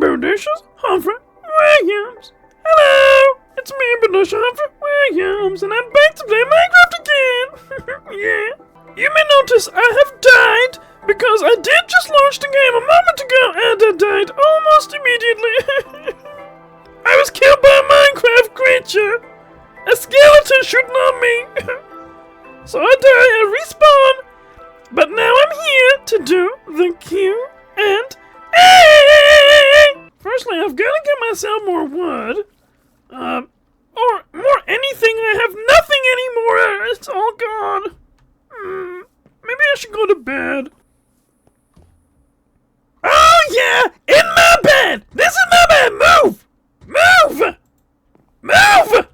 Bodacious Humphrey Williams. Hello, it's me, Bodacious Humphrey Williams, and I'm back to play Minecraft again. Yeah. You may notice I have died because I did just launch the game a moment ago and I died almost immediately. I was killed by a Minecraft creature. A skeleton shooting on me. So I die, I respawn. But now I'm here to do the Q and A. Firstly, I've got to get myself more wood. Or more anything. I have nothing anymore. It's all gone. Maybe I should go to bed. Oh yeah! In my bed! This is my bed! Move! Move! Move!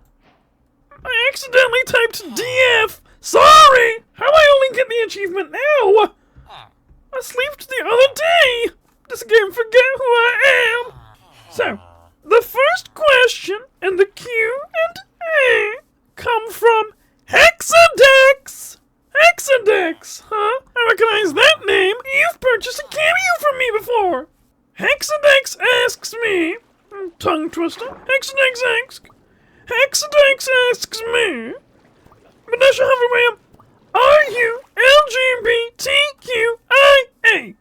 I accidentally typed DF. Sorry! How do I only get the achievement now? I slept the other day. This game forget who I am. So, the first question in the Q and A come from Hexadex. Hexadex, huh? I recognize that name. You've purchased a cameo from me before. Hexadex asks me, tongue twister. Hexadex asks me, Vanessa Humphrey, are you LGBTQIA?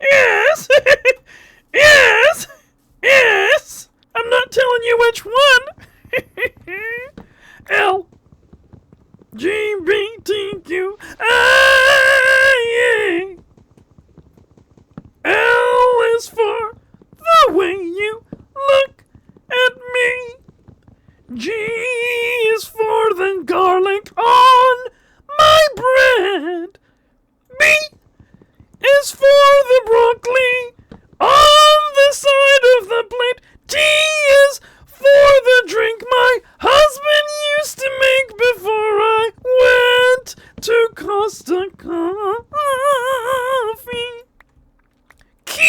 Yes. Yes. I'm not telling you which one. LGBTQIA. L is for the way you look at me. G is for the garlic on my bread. B is for the broccoli on the side of the plate. T is for the drink my husband used to make before I went to Costa Coffee. Q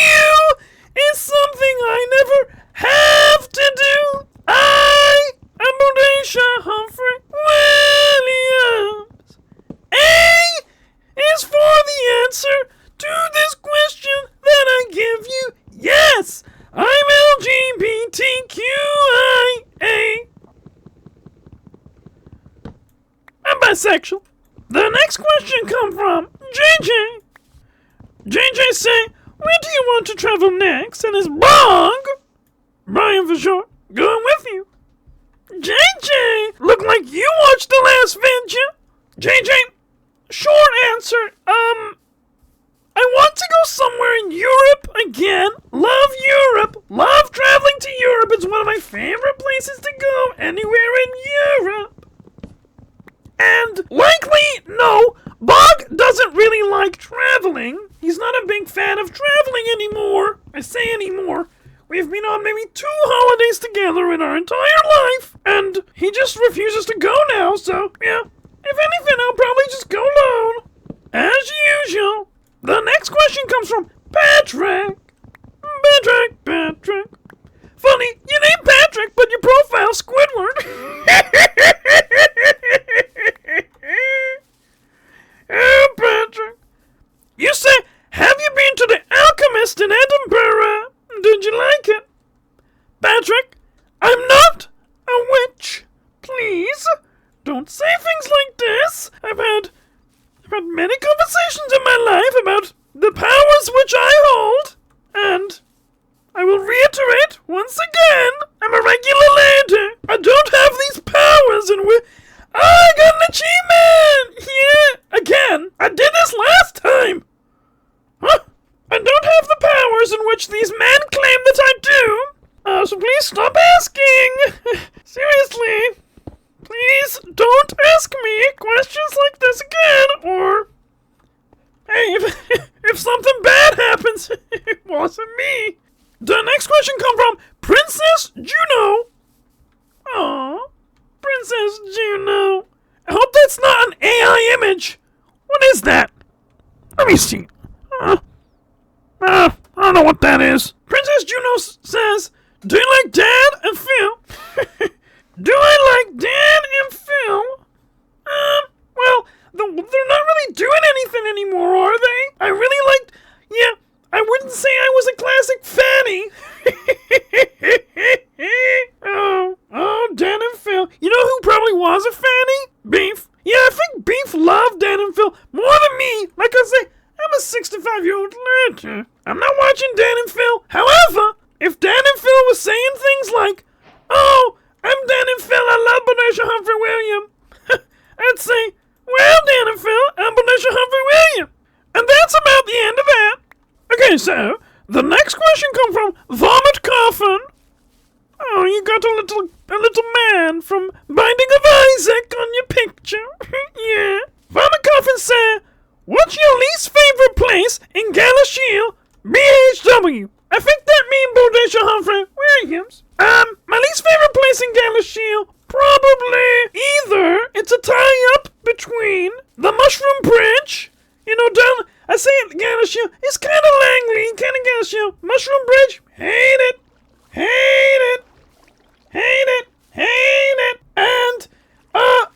is something I never have to do. I am Bodacious Humphrey Williams. A is for the answer to this question that I give you. Yes, I'm LGBTQIA. I'm bisexual. The next question comes from JJ. JJ say, where do you want to travel next? And is Brian for short, going with you. JJ, look like you watched the last video. JJ, short answer, I want to go somewhere in Europe again. Love Europe. Love traveling to Europe. It's one of my favorite places to go anywhere in Europe. And likely, no, Bog doesn't really like traveling. He's not a big fan of traveling anymore. I say anymore. We've been on maybe 2 holidays together in our entire life, and he just refuses to go now, so, yeah. If anything, I'll probably just go alone. As usual. The next question comes from Patrick. Patrick. Funny, you name Patrick, but your profile Squidward. Oh, Patrick. You say, have you been to the Alchemist in Edinburgh? Did you like it? Patrick, I'm not a witch. Please, don't say things like this. I've had many conversations in my life about the powers which I hold, and I will reiterate once again, I'm a regular lady. I don't have these powers, and I got an achievement! Yeah, again, I did this last time. Huh? I don't have the powers in which these men claim that I do. So please stop asking. Seriously. Please don't ask me questions like this again, or... Hey, if something bad happens, it wasn't me. The next question comes from Princess Juno. Aww, Princess Juno. I hope that's not an AI image. What is that? Let me see. I don't know what that is. Princess Juno says, do you like Dan and Phil? Do I like Dan and Phil? Well, they're not really doing anything anymore, are they? I really liked... Yeah, I didn't say I was a classic fanny. Oh, Dan and Phil. You know who probably was a fanny? Beef. Yeah, I think Beef loved Dan and Phil more than me. Like I say, I'm a 65-year-old later. I'm not watching Dan and Phil. However, if Dan and Phil was saying things like, oh, I'm Dan and Phil, I love Bodacious Humphrey William, I'd say, well, Dan and Phil, I'm Bodacious Humphrey William. And that's about the end of that. Okay, so, the next question comes from Vomit Coffin. Oh, you got a little man from Binding of Isaac on your picture. Yeah. Vomit Coffin said, what's your least favorite place in Galashiel, BHW? I think that means Bodacious Humphrey Williams. My least favorite place in Galashiel, probably either it's a tie-up between the Mushroom Bridge, down, I say it, Galashiel, it's kind of Langley, kind of Galashiel, Mushroom Bridge, hate it, and,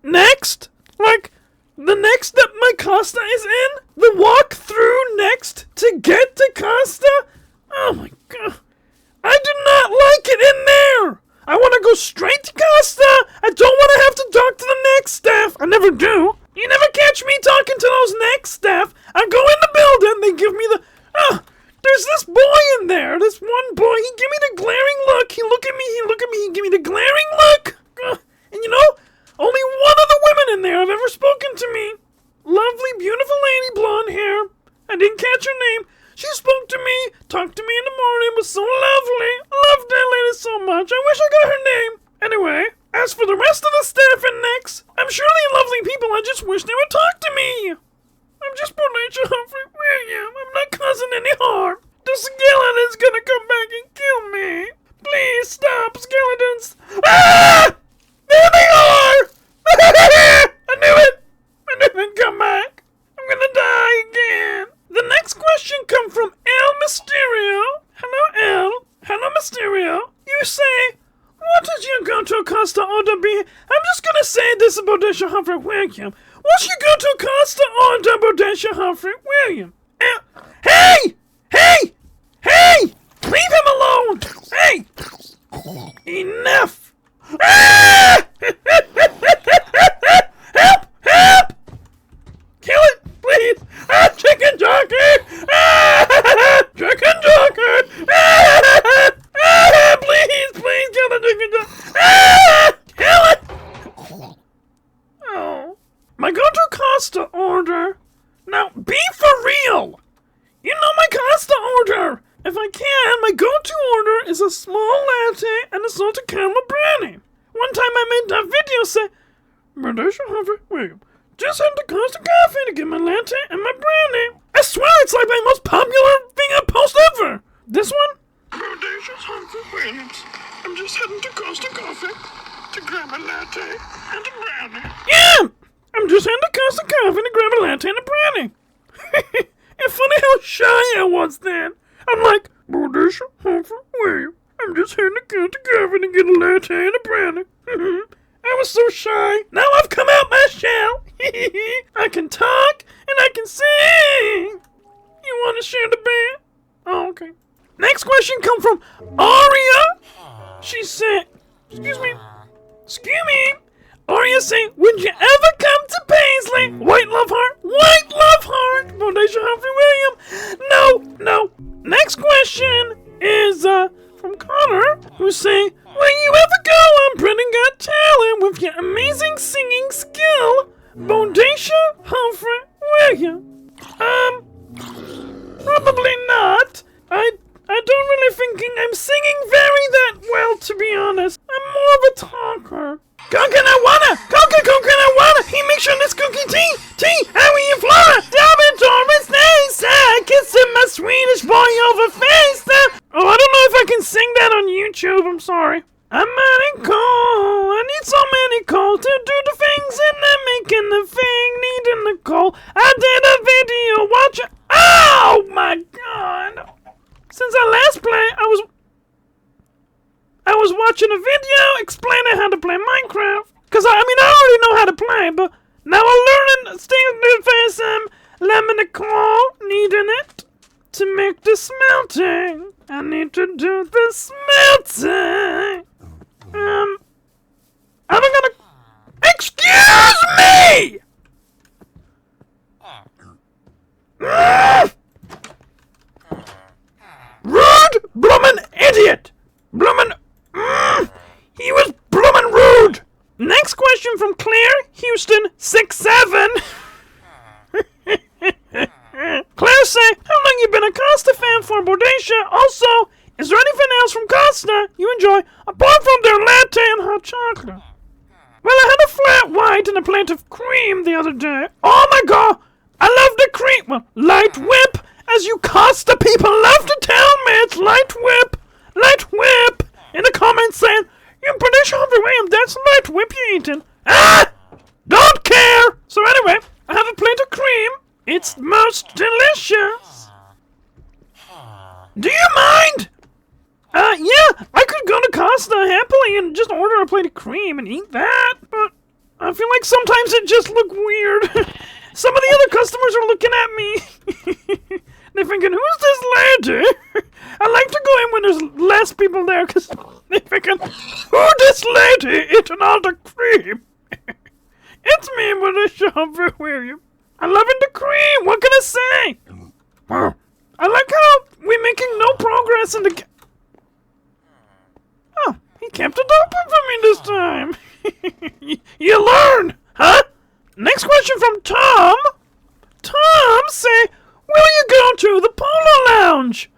next, like, the next that my Costa is in, the walk through next to get to Costa, oh my god, I do not like it in there. I want to go straight to Costa. I don't want to have to talk to the next staff. I never do. You never catch me talking to those next staff. I go in the building, they give me the, there's this boy in there, this one boy, he give me the glaring look. He look at me, he give me the glaring look. And only one of the women in there have ever spoken to me. Lovely, beautiful lady, blonde hair. I didn't catch her name. She spoke to me, talked to me in the morning, was so lovely. Loved that lady so much. I wish I got her name. Anyway, as for the rest of the staff and next, I'm sure they're lovely people. I just wish they would talk to me. I'm just Bodacious Humphrey William. I'm not causing any harm. The skeleton's gonna come back and kill me. Please stop, skeletons. Ah! There they are! I knew it! I knew it'd come back. I'm gonna die again. The next question comes from El Mysterio. Hello, El. Hello, Mysterio. You say, what did your go-to Costa order be? I'm just gonna say this is Bodacious Humphrey William. What's your go-to Costa order, Bodacious Humphrey William? Hey! Hey! Hey! Leave him alone! Hey! Enough! Ah! Help! Help! Kill it, please! Chicken jockey! Chicken jockey! Please kill the chicken jockey! Kill it! Oh. My go-to Costa order. Now, be for real! You know my Costa order! If I can, my go-to order is a small latte and a salted caramel brownie. One time I made that video say, Bodacious Humphrey William, just had to Costa Coffee to get my latte and my brownie. I swear it's like my most popular thing I post ever. This one? Bodacious Humphrey Williams, I'm just heading to Costa Coffee to grab a latte and a brownie. Yeah! I'm just heading to Costa Coffee to grab a latte and a brownie. It's funny how shy I was then. I'm like, Bodacious Humphrey William, I'm just heading to Costa Coffee to get a latte and a brownie. I was so shy. Now I've come out my shell. I can talk and I can sing. You want to share the bed? Oh, okay. Next question come from Aria. She said, excuse me. Aria said, would you ever come to Paisley? White love heart. Bodacious Humphrey William. No. Next question is from Connor, who's saying, will you ever go on Britain Got Talent with your amazing singing skill, Bodacious Humphrey William? Probably not. I don't really think I'm singing very that well, to be honest. I'm more of a talker. Coconut, he makes sure this cookie tea, how are you, Flora? Diamond Torrance, nice, kissing my Swedish boy over face. Oh, I don't know if I can sing that on YouTube, I'm sorry. I'm mighty cold, I need so many coal to do the things and then making the thing, needing the coal. I did a video watching, oh my god. Since I last played, I was watching a video explaining how to play Minecraft. Cause I already know how to play, but now I'm learning Steve face lemon the call, needing it. to make the smelting. I need to do the smelting. I'm gonna... Excuse me! Rude bloomin' idiot! Bloomin'... he was bloomin' rude! Next question from Claire Houston, 6'7". Claire say, how long you been a Costa fan for, Bodacious? Also, is there anything else from Costa you enjoy apart from their latte and hot chocolate? Well, I had a flat white and a pint of cream the other day. Oh my god! I love the cream! Well, light whip, as you Costa people love to tell me, it's light whip! Light whip! In the comments saying, you British Humphrey, that's light whip you eating. Ah! Don't care! So anyway, I have a plate of cream. It's most delicious. Do you mind? Yeah, I could go to Costa happily and just order a plate of cream and eat that, but I feel like sometimes it just look weird. Some of the other customers are looking at me. They're thinking, who's this lady? I like to go in when there's less people there, because they're thinking, who this lady eating all the cream? It's me, Bodacious Humphrey, where are you? I'm loving the cream, what can I say? I like how we're making no progress in the... Oh, he kept it open for me this time. You learn, huh? Next question from Tom. Tom say, will you go to the Polo Lounge?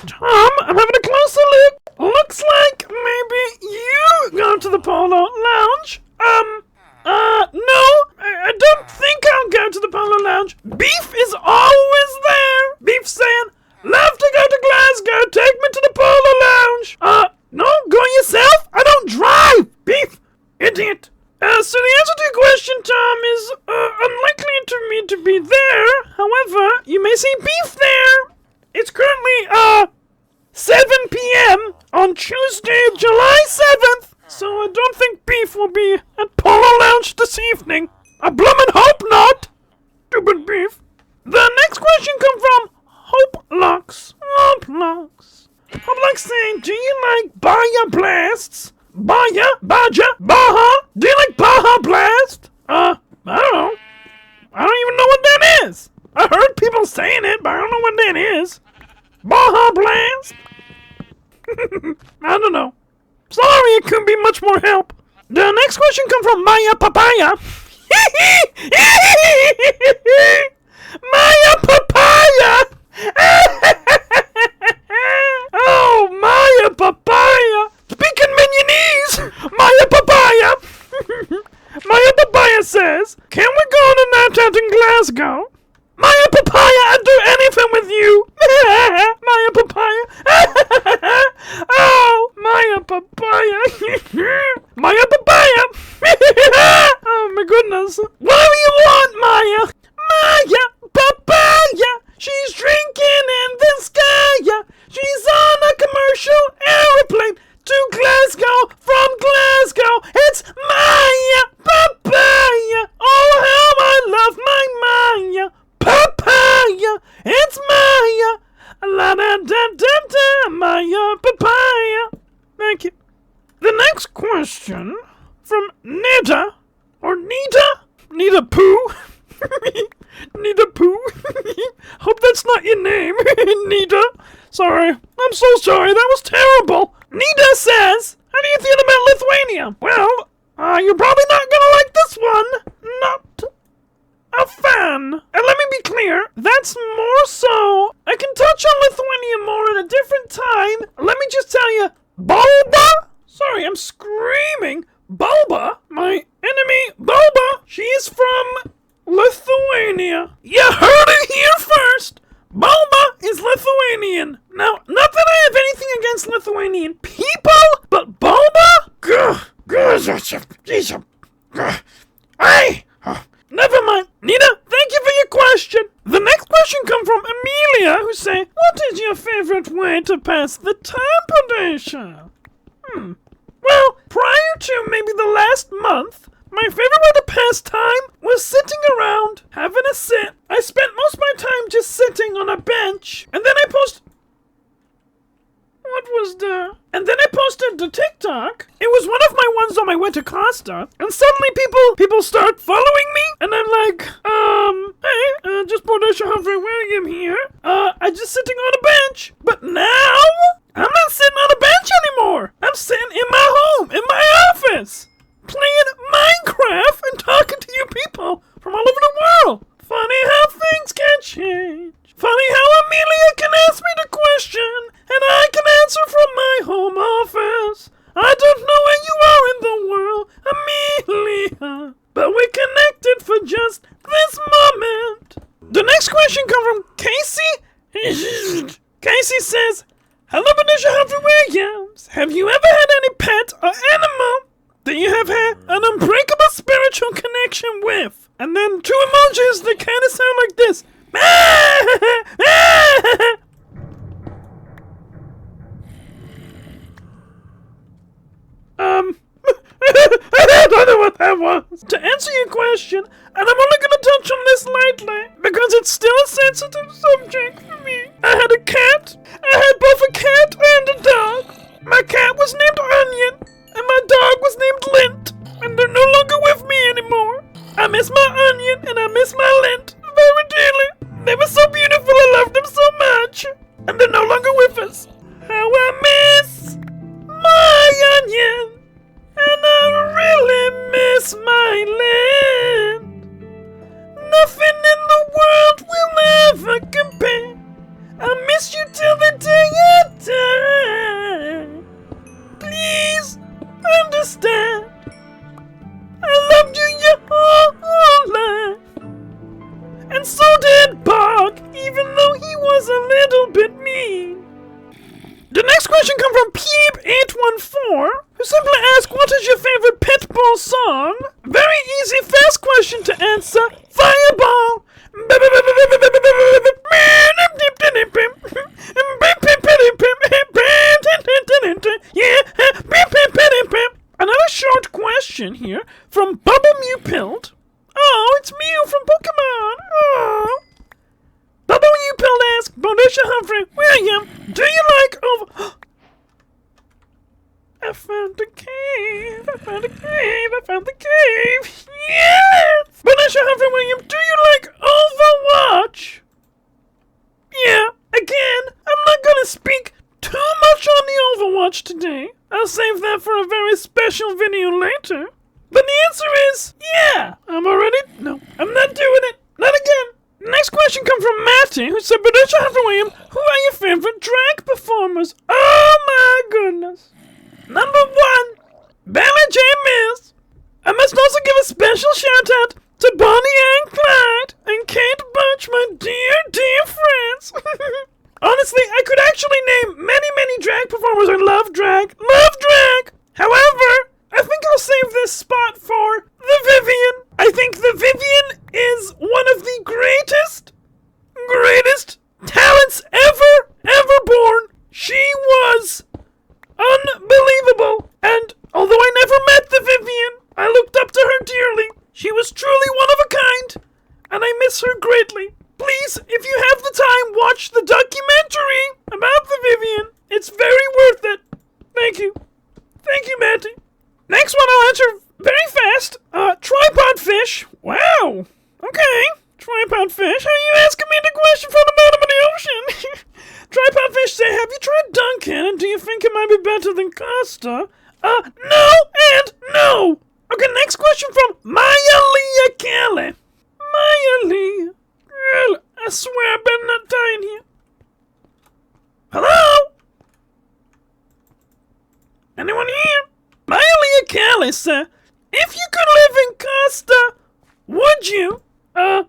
Tom, I'm having a closer look. Looks like maybe you go to the Polo Lounge. No, I don't think I'll go to the Polo Lounge. Beef is always there. Beef saying, love to go to Glasgow, take me to the Polo Lounge. No, go yourself. I don't drive. Beef, idiot. So the answer to your question, Tom, is unlikely to me to be there. However, you may see Beef there. It's currently 7 p.m. on Tuesday, July 7th. So I don't think Beef will be at Polo Lounge this evening. I bloomin' hope not. Stupid Beef. The next question comes from Hope Lux. Hope Lux. Hope Lux saying, do you like Baja Blasts? Baja? Baja? Baja? Do you like Baja Blast? I don't know. I don't even know what that is. I heard people saying it, but I don't know what that is. Baja Blast? I don't know. Sorry, it couldn't be much more help. The next question comes from Maya Papaya. Maya Papaya! Oh, Maya Papaya! Speaking Minionese! Maya Papaya! Maya Papaya says, can we go tonight out in Glasgow? Maya Papaya, I'd do anything with you! Maya Papaya! Oh, Maya Papaya! Maya Papaya! Oh my goodness! Whatever you want, Maya! Maya Papaya! She's drinking in the sky! She's on a commercial aeroplane to Glasgow from Glasgow! It's Maya Papaya! Oh, how I love my Maya! Papaya! It's Maya! La da da da da! Maya Papaya! Thank you. The next question from Nita, or Nita? Nita Pooh? Nita Pooh? Hope that's not your name, Nita. Sorry. I'm so sorry. That was terrible. Nita says, how do you feel about Lithuania? Well, you're probably not gonna like this one. Not a fan. And let me be clear, that's more so. I can touch on Lithuania more at a different time. Let me just tell you, Bulba? Sorry, I'm screaming. Bulba, my enemy, Bulba, she is from Lithuania. You heard it here first. Bulba is Lithuanian. Now, not that I have anything against Lithuanian people, but Bulba? Never mind. Nina, thank you for your question. The next question comes from Amelia, who say, what is your favorite way to pass the time, Bodacious? Well, prior to maybe the last month, My favorite way to pass time was sitting around, having a sit. I spent most of my time just sitting on a bench, and then I posted to TikTok. It was one of my ones on my way to Costa, and suddenly people start following me, and I'm like, hey, just Bodacious Humphrey William here. I'm just sitting on a bench. But now, I'm not sitting on a bench anymore. I'm sitting in my home, in my office, playing Minecraft and talking to you people from all over the world. Funny how things can change. Funny how Amelia can ask me the question, and I can answer from my home office. I don't know where you are in the world, Amelia, but we're connected for just this moment. The next question comes from Casey. Casey says, hello, Bodacious Humphrey Williams. Have you ever had any pet or animal that you have had an unbreakable spiritual connection with? And then 2 emojis that kind of sound like this. I don't know what that was. To answer your question, and I'm only gonna touch on this lightly, because it's still a sensitive subject for me. I had a cat. I had both a cat and a dog. My cat was named Onion, and my dog was named Lint, and they're no longer with me anymore. I miss my onion, and I miss my lint very dearly. They were so beautiful, I loved them so much. And they're no longer with us. How I miss my onion, and I really miss my lint. Nothing in the world will ever compare. I'll miss you till the day I die. Please understand. I loved you your whole life. And so did Bog, even though he was a little bit mean. The next question comes from Peep814, who simply asked, what is your favorite Pitbull song? Very easy, fast question to answer. Fireball! Another short question here from Bubble Mewpilt. Oh, it's Mew from Pokemon. Oh. Bubble Mewpilt asks, Bodacious Humphrey William, do you like over... I found the cave. I found the cave. I found the cave. Yes! Bodacious Humphrey William, do you like Overwatch? Yeah, again, I'm not gonna speak too much on the Overwatch today. I'll save that for a very special video later. But the answer is, yeah, no, I'm not doing it. Not again. Next question comes from Matty, who said, Bodacious Humphrey William, who are your favorite drag performers? Oh my goodness. Number 1, Bella J. Mills. I must also give a special shout out to Bonnie and Clyde and Kate Bunch, my dear, dear friends. Honestly, I could actually name many drag performers. I love drag. Love drag! However, I think I'll save this spot for the Vivian. I think the Vivian is one of the greatest talents ever born. She was unbelievable. And although I never met the Vivian, I looked up to her dearly. She was truly one of a kind, and I miss her greatly. Please, if you have the time, watch the documentary about the Vivian. It's very worth it. Thank you. Thank you, Matty. Next one I'll answer very fast. Tripod fish. Wow. Okay. Tripod fish. How are you asking me the question from the bottom of the ocean? Tripod fish say, have you tried Dunkin', and do you think it might be better than Costa? No and no. Okay, next question from Maya Leah Kelly. Maya Leah. Girl, I swear I better not die in here. Hello? Anyone here? Maya Leah Kelly said, if you could live in Costa, would you? No.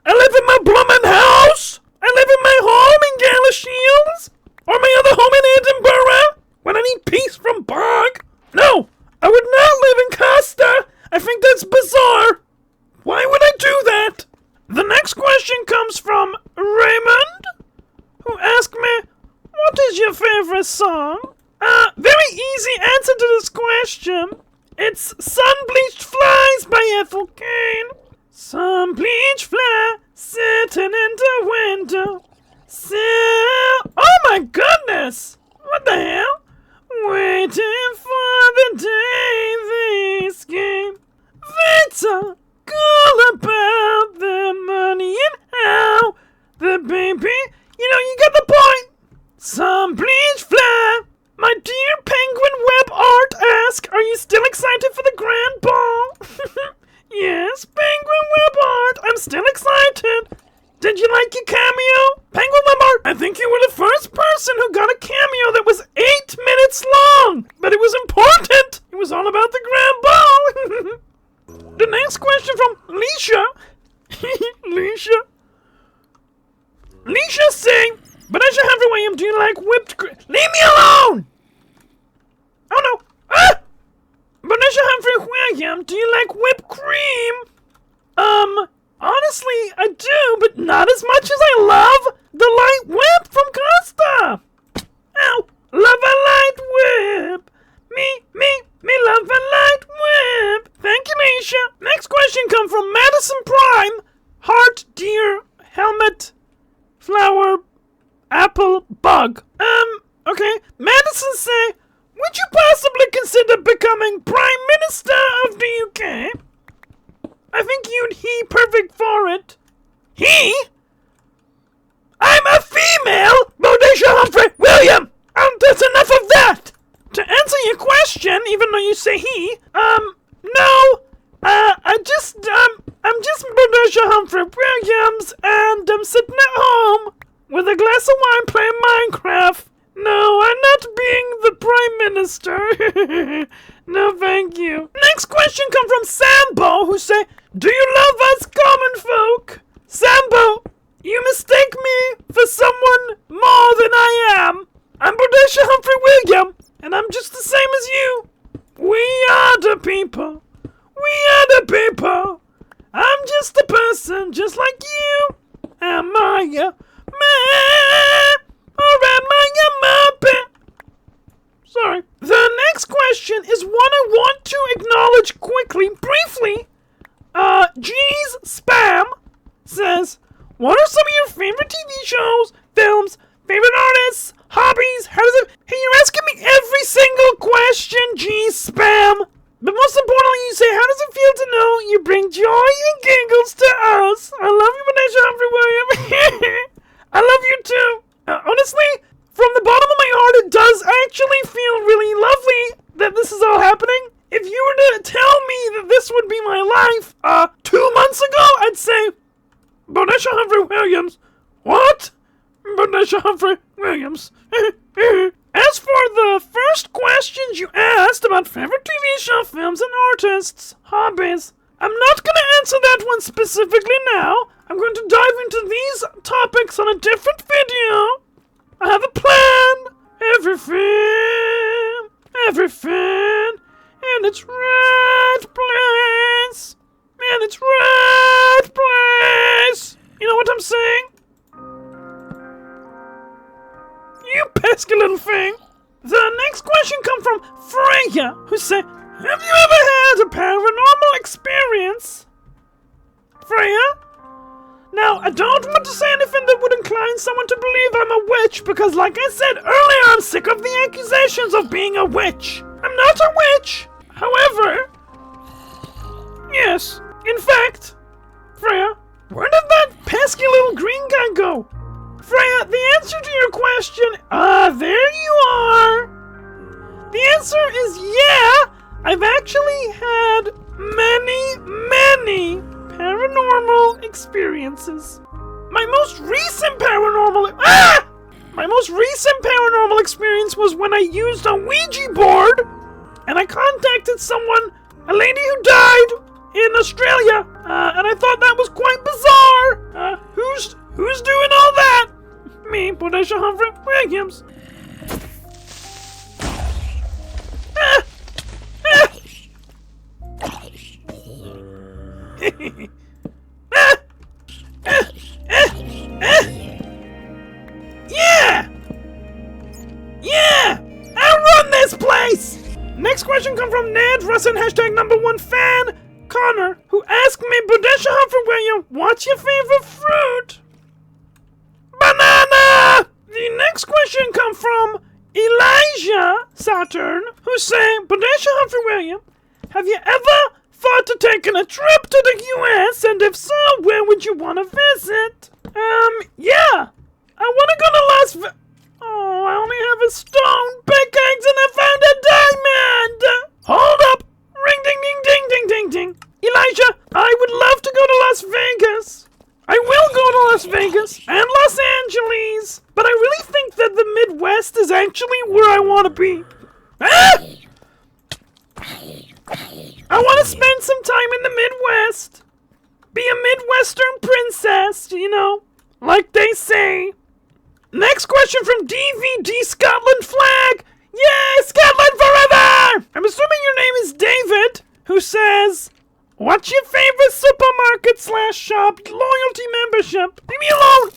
I live in my bloomin' house. I live in my home in Galashiels. Or my other home in Edinburgh. When I need peace from Bog. No, I would not live in Costa. I think that's bizarre. Why would I do that? The next question comes from Raymond, who asked me, what is your favorite song? Very easy answer to this question It's Sun-Bleached Flies by Ethel Kane. Sun-bleached fly sitting in the window. Oh my goodness! What the hell? Waiting for the day this game. They talk all about the money and how the baby. You get the point. Some bleach fly. My dear Penguin Web Art asks, are you still excited for the grand ball? Yes, Penguin Web Art. I'm still excited. Did you like your cameo? Penguin Web Art, I think you were the first person who got a cameo that was 8 minutes long. But it was important. It was all about the grand ball. The next question from Leisha. Leisha saying, Bodacious Humphrey William, do you like whipped cream? Leave me alone! Oh no. Ah! Bodacious Humphrey William, do you like whipped cream? Honestly, I do, but not as much as I love the light whip from Costa. Ow! Love a light whip. Me love a light whip. Thank you, Nisha. Next question comes from Madison Prime. Heart, deer, helmet, flower, apple, bug. Okay. Madison say, would you possibly consider becoming Prime Minister of the UK? I think he perfect for it. He? I'm a female, Bodacious Humphrey William, and that's enough of that. To answer your question, even though you say he, no, I'm just Bodacious Humphrey Williams, and I'm sitting at home with a glass of wine playing Minecraft. No, I'm not being the Prime Minister. No, thank you. Next question comes from Sambo, who say, do you love us common folk? Sambo, you mistake me for someone more than I am. I'm Bodacious Humphrey William, and I'm just the same as you. We are the people. We are the people. I'm just a person, just like you. Am I a man? Or am I a muppet? Sorry. The next question is one I want to acknowledge quickly, briefly. G's Spam says, what are some of your favorite TV shows, films, favorite artists, hobbies? How does it... Hey, you're asking me every single question, G Spam. But most importantly, you say, how does it feel to know you bring joy and giggles to us? I love you, Bodacious Humphrey William. I love you too. Honestly, from the bottom of my heart, it does actually feel really lovely that this is all happening. If you were to tell me that this would be my life 2 months ago, I'd say, Bodacious Humphrey Williams. What? Bodacious Humphrey Williams. As for the first questions you asked about favorite TV show, films, and artists, hobbies, I'm not going to answer that one specifically now. I'm going to dive into these topics on a different video. I have a plan. Everything, in its right place. In its right place. You know what I'm saying? You pesky little thing. The next question comes from Freya, who said, have you ever had a paranormal experience? Freya? Now, I don't want to say anything that would incline someone to believe I'm a witch, because like I said earlier, I'm sick of the accusations of being a witch. I'm not a witch. However, yes, in fact, Freya, where did that pesky little green guy go? Freya, the answer to your question, there you are. The answer is yeah, I've actually had many paranormal experiences. My most recent paranormal experience was when I used a Ouija board and I contacted someone, a lady who died in Australia, and I thought that was quite bizarre. Who's doing all that? Me, Bodacious Humphrey Williams. Yeah! I run this place! next question comes from Ned Russin, #1 fan, Connor, who asked me, Bodacious Humphrey William, what's your favorite fruit? Banana! The next question comes from Elijah Saturn, who say, Bodacious Humphrey William, have you ever thought of taking a trip to the US, and if so, where would you want to visit? Yeah. I want to go to Las Vegas. Oh, I only have a stone, pickaxe, and I found a diamond! Hold up! Ring ding ding ding ding ding ding! Elijah, I would love to go to Las Vegas. I will go to Las Vegas and Los Angeles, but I really think that the Midwest is actually where I want to be. Ah! I want to spend some time in the Midwest. Be a Midwestern princess, you know, like they say. Next question from DVD Scotland Flag. Yay, Scotland forever! I'm assuming your name is David, who says, what's your favorite supermarket/shop loyalty membership? Leave me alone!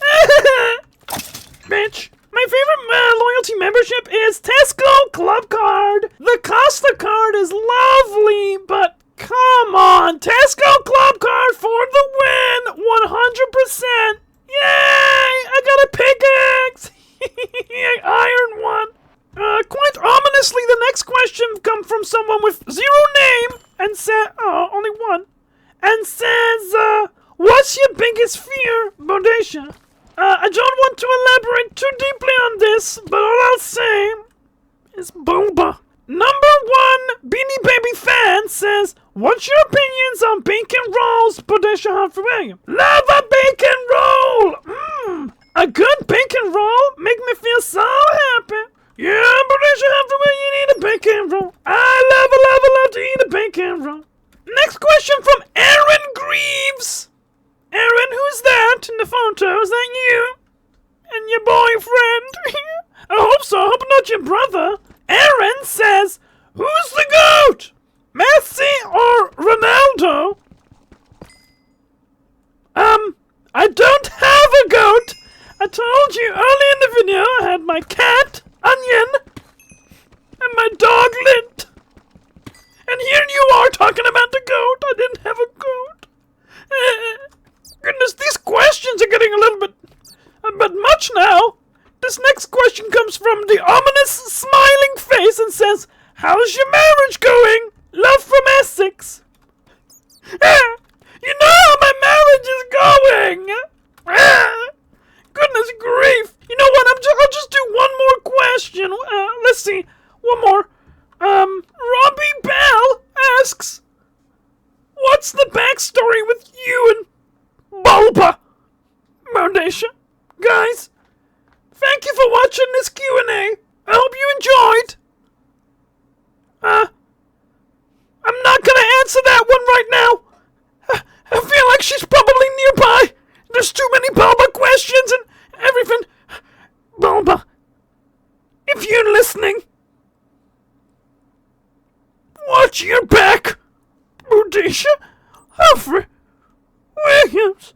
Bitch. My favorite loyalty membership is Tesco Club Card. The Costa card is lovely, but come on. Tesco Club Card for the win. 100%. Yay! I got a pickaxe! I ironed one. Quite ominously, the next question comes from someone with 0 name and said, only one, and says, what's your biggest fear, Bodacious? I don't want to elaborate too deeply on this, but all I'll say is Boomba. #1 Beanie Baby fan says, what's your opinions on bacon rolls, Bodacious Humphrey William? Love a bacon roll! A good bacon roll make me feel so happy. Yeah, Bodacious Humphrey William, you need a bacon roll. I love to eat a bacon roll. Next question from Aaron Greaves. Aaron, who's that in the photo? Is that you? And your boyfriend? I hope so. I hope not your brother. Aaron says, who's the GOAT? Messi or Ronaldo? I don't have a GOAT. I told you early in the video I had my cat, Onion, and my dog, Lint. And here you are talking about the GOAT. I didn't have a GOAT. Goodness, these questions are getting a little bit much now. This next question comes from the ominous smiling face and says, how's your marriage going? Love from Essex. You know how my marriage is going. Goodness grief. You know what? I'll just do one more question. Let's see. One more. Robbie Bell asks, what's the backstory with you and Bulba? Bodacious? Guys, thank you for watching this Q&A. I hope you enjoyed. I'm not gonna answer that one right now. I feel like she's probably nearby. There's too many Bulba questions and everything. Bulba, if you're listening, watch your back. Bodacious Humphrey Williams.